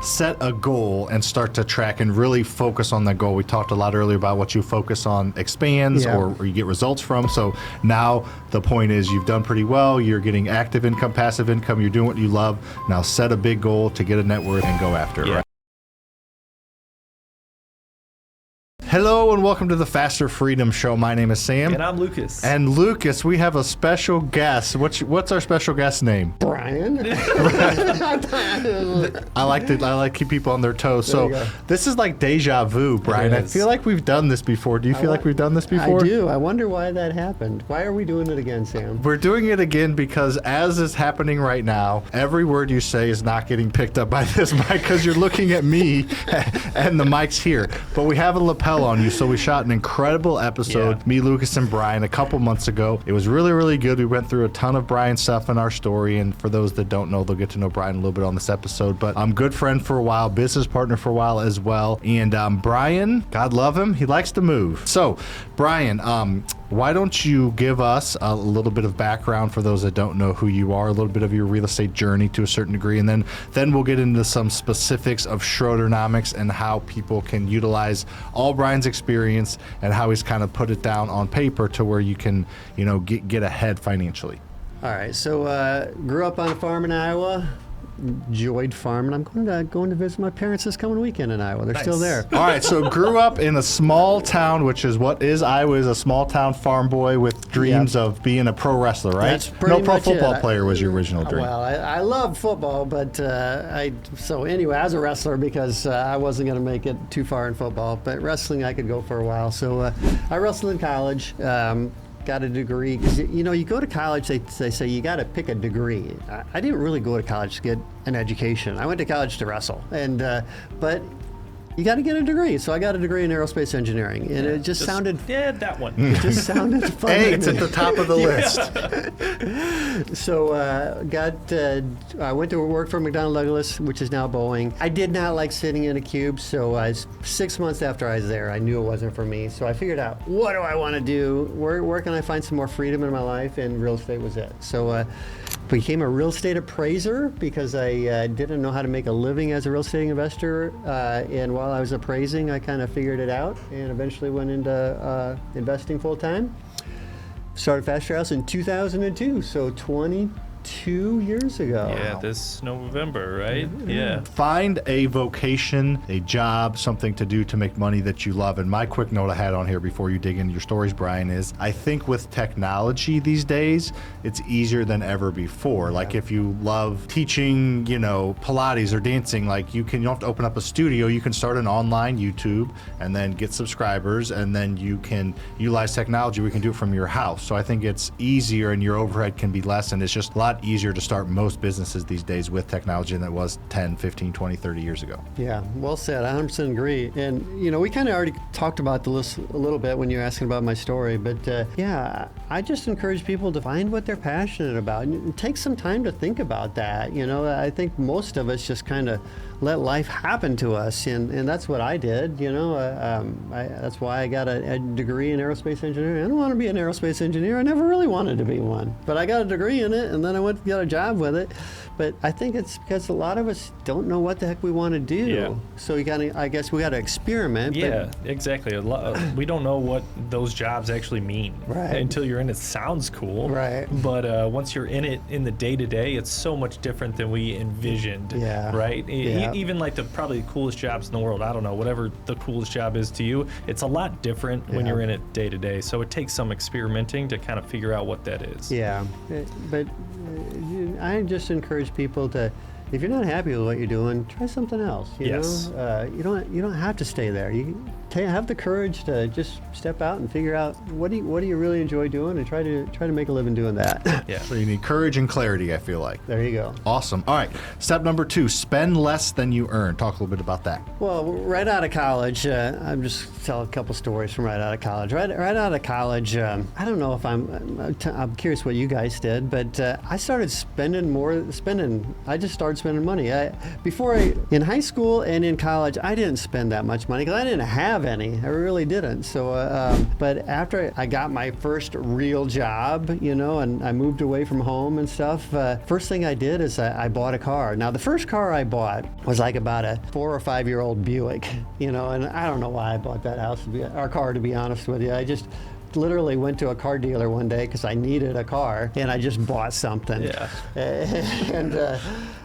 set a goal and start to track and really focus on that goal. We talked a lot earlier about what you focus on expands or you get results from. So now the point is you've done pretty well. You're getting active income, passive income. You're doing what you love. Now set a big goal to get a net worth and go after it. Right? Hello and welcome to the Faster Freedom Show. My name is Sam. And I'm Lucas. And Lucas, we have a special guest. What's our special guest name? Brian. I like to keep people on their toes. So this is like deja vu, Brian. I feel like we've done this before. Do you feel like we've done this before? I do. I wonder why that happened. Why are we doing it again, Sam? We're doing it again because as is happening right now, every word you say is not getting picked up by this mic because you're looking at me and the mic's here. But we have a lapel on you, so we shot an incredible episode, me, Lucas, and Brian, a couple months ago. It was really, really good. We went through a ton of Brian stuff in our story, and for those that don't know, they'll get to know Brian a little bit on this episode. But I'm good friend for a while, business partner for a while as well. And Brian, God love him, he likes to move. So, Brian, why don't you give us a little bit of background for those that don't know who you are, a little bit of your real estate journey to a certain degree, and then we'll get into some specifics of Schroedernomics and how people can utilize all Brian's experience and how he's kind of put it down on paper to where you can, get ahead financially. All right. So grew up on a farm in Iowa. Enjoyed farming. I'm going to visit my parents this coming weekend in Iowa. They're still there. All right, so grew up in a small town, which is what is Iowa, is a small town farm boy with dreams of being a pro wrestler, right? That's pretty pro much football it. player was your original dream. Well, I love football, but so anyway, I was a wrestler because I wasn't going to make it too far in football, but wrestling I could go for a while. So I wrestled in college. Got a degree because you go to college, they say you got to pick a degree. I didn't really go to college to get an education. I went to college to wrestle, but you got to get a degree. So I got a degree in airospace engineering, and it just sounded that one. It just sounded fun. Hey, it's at the top of the list. So I went to work for McDonnell Douglas, which is now Boeing. I did not like sitting in a cube, so 6 months after I was there, I knew it wasn't for me. So I figured out, what do I want to do? Where can I find some more freedom in my life? And real estate was it. So became a real estate appraiser because I didn't know how to make a living as a real estate investor. And while I was appraising, I kind of figured it out and eventually went into investing full time. Started Faster House in 2002, so 22 years ago. Yeah, this November, right? Yeah. Find a vocation, a job, something to do to make money that you love. And my quick note I had on here before you dig into your stories, Brian, is I think with technology these days, it's easier than ever before. Like if you love teaching, Pilates or dancing, like you don't have to open up a studio. You can start an online YouTube and then get subscribers, and then you can utilize technology. We can do it from your house. So I think it's easier and your overhead can be less, and it's just a lot easier to start most businesses these days with technology than it was 10, 15, 20, 30 years ago. Yeah, well said. I 100% agree. And, we kind of already talked about this a little bit when you were asking about my story. But, I just encourage people to find what they're passionate about and take some time to think about that. I think most of us just kind of let life happen to us. And that's what I did, that's why I got a degree in aerospace engineering. I don't want to be an aerospace engineer. I never really wanted to be one. But I got a degree in it, and then I went and got a job with it. But I think it's because a lot of us don't know what the heck we want to do. Yeah. So I guess we got to experiment. Yeah, exactly. We don't know what those jobs actually mean until you're in it. Sounds cool. Right. But once you're in it in the day-to-day, it's so much different than we envisioned. Yeah. Right? Yeah. Even like probably the coolest jobs in the world, I don't know, whatever the coolest job is to you, it's a lot different when you're in it day-to-day. So it takes some experimenting to kind of figure out what that is. Yeah. But I just encourage people to, if you're not happy with what you're doing, try something else. You know, you don't have to stay there. You have the courage to just step out and figure out what do you really enjoy doing, and try to make a living doing that. Yeah. So you need courage and clarity, I feel like. There you go. Awesome. All right. Step number 2: spend less than you earn. Talk a little bit about that. Well, right out of college, I'm just tell a couple stories from right out of college. Right out of college, I don't know if I'm curious what you guys did, but I started spending more. I just started spending money. In high school and in college, I didn't spend that much money because I didn't have any. I really didn't. So, but after I got my first real job, and I moved away from home and stuff, first thing I did is I bought a car. Now, the first car I bought was like about a 4 or 5 year old Buick, and I don't know why I bought that our car, to be honest with you. I just literally went to a car dealer one day because I needed a car, and I just bought something. Yeah. And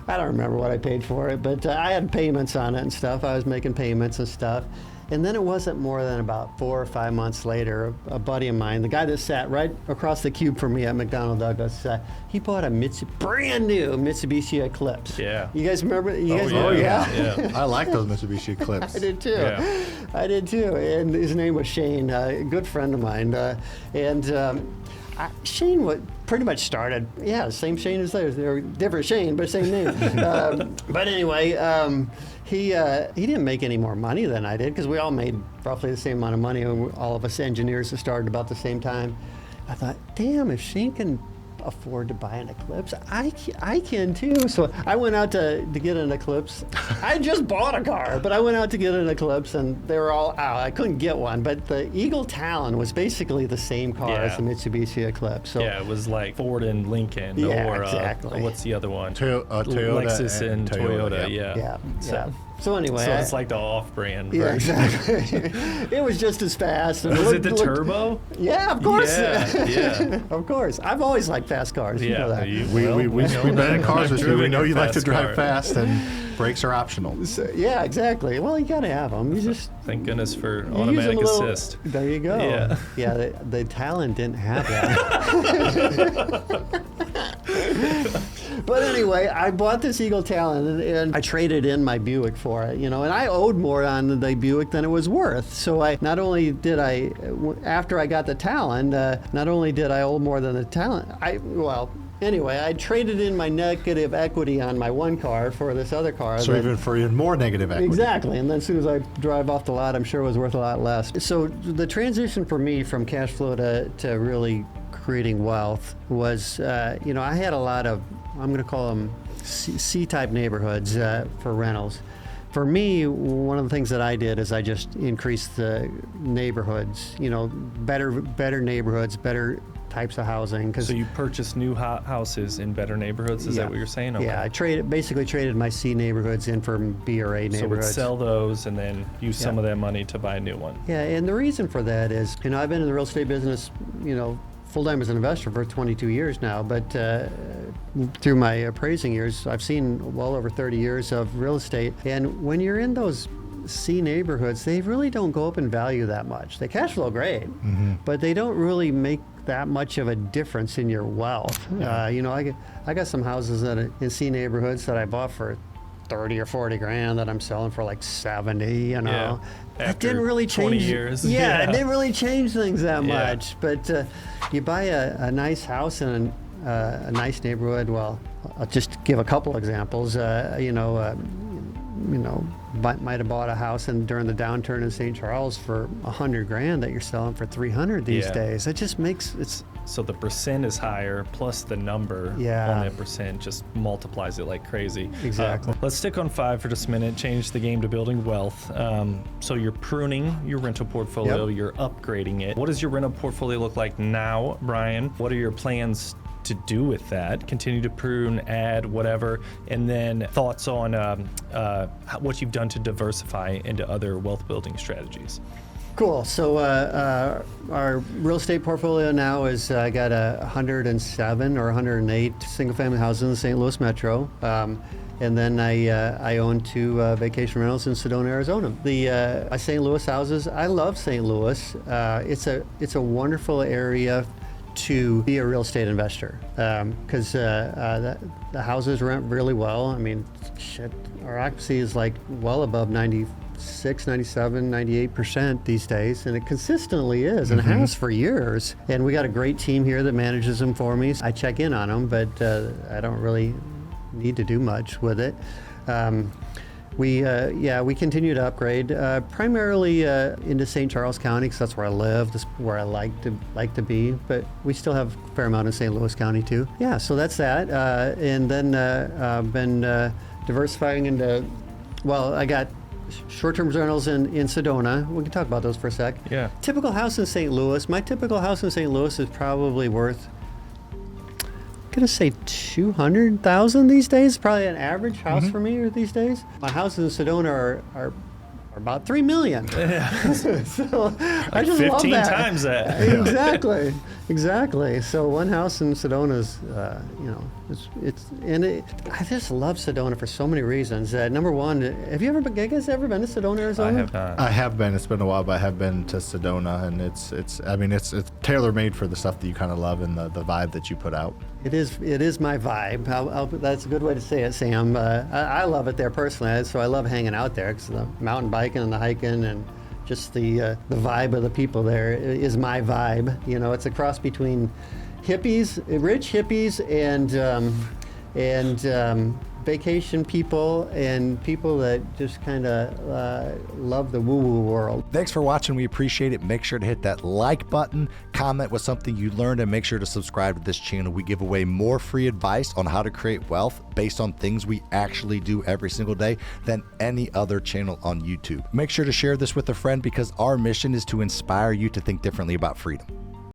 I don't remember what I paid for it, but I had payments on it and stuff. I was making payments and stuff. And then it wasn't more than about 4 or 5 months later, a buddy of mine, the guy that sat right across the cube from me at McDonnell Douglas, he bought a brand new Mitsubishi Eclipse. Yeah. You guys remember? You guys yeah. remember? Yeah. I like those Mitsubishi Eclipse. I did too. Yeah. I did too. And his name was Shane, a good friend of mine. Shane pretty much started, same Shane as theirs. They're different Shane, but same name. But anyway, he didn't make any more money than I did because we all made roughly the same amount of money. All of us engineers that started about the same time. I thought, damn, if Shane can afford to buy an Eclipse, I can too. So I went out to get an Eclipse. I just bought a car, but I went out to get an Eclipse, and they were all out. I couldn't get one, but the Eagle Talon was basically the same car as the Mitsubishi Eclipse. So it was like Ford and Lincoln, or exactly. What's the other one? Toyota Lexus and Toyota. Yeah. So anyway, so it's like the off-brand yeah, version. exactly. It was just as fast. And Was it the turbo? Yeah, of course. Yeah. Of course. I've always liked fast cars. You know that. We've been in cars with you. We know you like to drive fast. fast, and brakes are optional. So, yeah, exactly. Well, you got to have them. You just thank goodness for you automatic use them assist. There you go. Yeah. Yeah, the Talon didn't have that. But anyway, I bought this Eagle Talon, and I traded in my Buick for it, and I owed more on the Buick than it was worth. So after I got the Talon, not only did I owe more than the Talon, anyway, I traded in my negative equity on my one car for this other car. So even more negative equity. Exactly. And then as soon as I drive off the lot, I'm sure it was worth a lot less. So the transition for me from cash flow to really creating wealth was, I had a lot of, I'm going to call them C-type neighborhoods for rentals. For me, one of the things that I did is I just increased the neighborhoods, better neighborhoods, better types of housing. So you purchased new houses in better neighborhoods? Is that what you're saying? Okay. Yeah, I basically traded my C neighborhoods in for B or A neighborhoods. So we'd sell those and then use some of that money to buy a new one. Yeah, and the reason for that is, I've been in the real estate business, full-time as an investor for 22 years now, but through my appraising years, I've seen well over 30 years of real estate. And when you're in those C neighborhoods, they really don't go up in value that much. They cash flow great, but they don't really make that much of a difference in your wealth. Yeah. I got some houses in C neighborhoods that I bought for 30 or 40 grand that I'm selling for like 70, Yeah. It didn't really change. 20 years. Yeah, it didn't really change things that much. But you buy a nice house in a nice neighborhood. Well, I'll just give a couple examples. Might have bought a house during the downturn in St. Charles for 100 grand that you're selling for 300 these days. It just makes it's. So the percent is higher, plus the number on that percent just multiplies it like crazy. Exactly. Let's stick on 5 for just a minute, change the game to building wealth. So you're pruning your rental portfolio, you're upgrading it. What does your rental portfolio look like now, Brian? What are your plans to do with that? Continue to prune, add, whatever, and then thoughts on what you've done to diversify into other wealth building strategies. Cool. So our real estate portfolio now is I got 107 or 108 single-family houses in the St. Louis metro. And then I own 2 vacation rentals in Sedona, Arizona. The St. Louis houses, I love St. Louis. It's a wonderful area to be a real estate investor because the houses rent really well. I mean, our occupancy is like well above 96, 97, 98% these days, and it consistently is, and it has for years. And we got a great team here that manages them for me. I check in on them, but I don't really need to do much with it. We continue to upgrade primarily into St. Charles County because that's where I live. That's where I like to be. But we still have a fair amount in St. Louis County too. Yeah, so that's that. And then I've been diversifying into, well, I got short-term rentals in Sedona. We can talk about those for a sec. Yeah. Typical house in St. Louis. My typical house in St. Louis is probably worth, I'm gonna say 200,000 these days. Probably an average house for me these days. My houses in Sedona are about 3 million. Yeah. So I just 15 love that. times that. Exactly. So one house in Sedona is, I just love Sedona for so many reasons. Number one, have you guys ever been to Sedona, Arizona? I have not. I have been. It's been a while, but I have been to Sedona, and it's tailor made for the stuff that you kind of love and the vibe that you put out. It is my vibe. That's a good way to say it, Sam. I love it there personally, so I love hanging out there because the mountain biking and the hiking and just the vibe of the people there is my vibe. You know, it's a cross between hippies, rich hippies, and vacation people and people that just kind of love the woo-woo world. Thanks for watching. We appreciate it. Make sure to hit that like button, comment with something you learned, and make sure to subscribe to this channel. We give away more free advice on how to create wealth based on things we actually do every single day than any other channel on YouTube. Make sure to share this with a friend because our mission is to inspire you to think differently about freedom.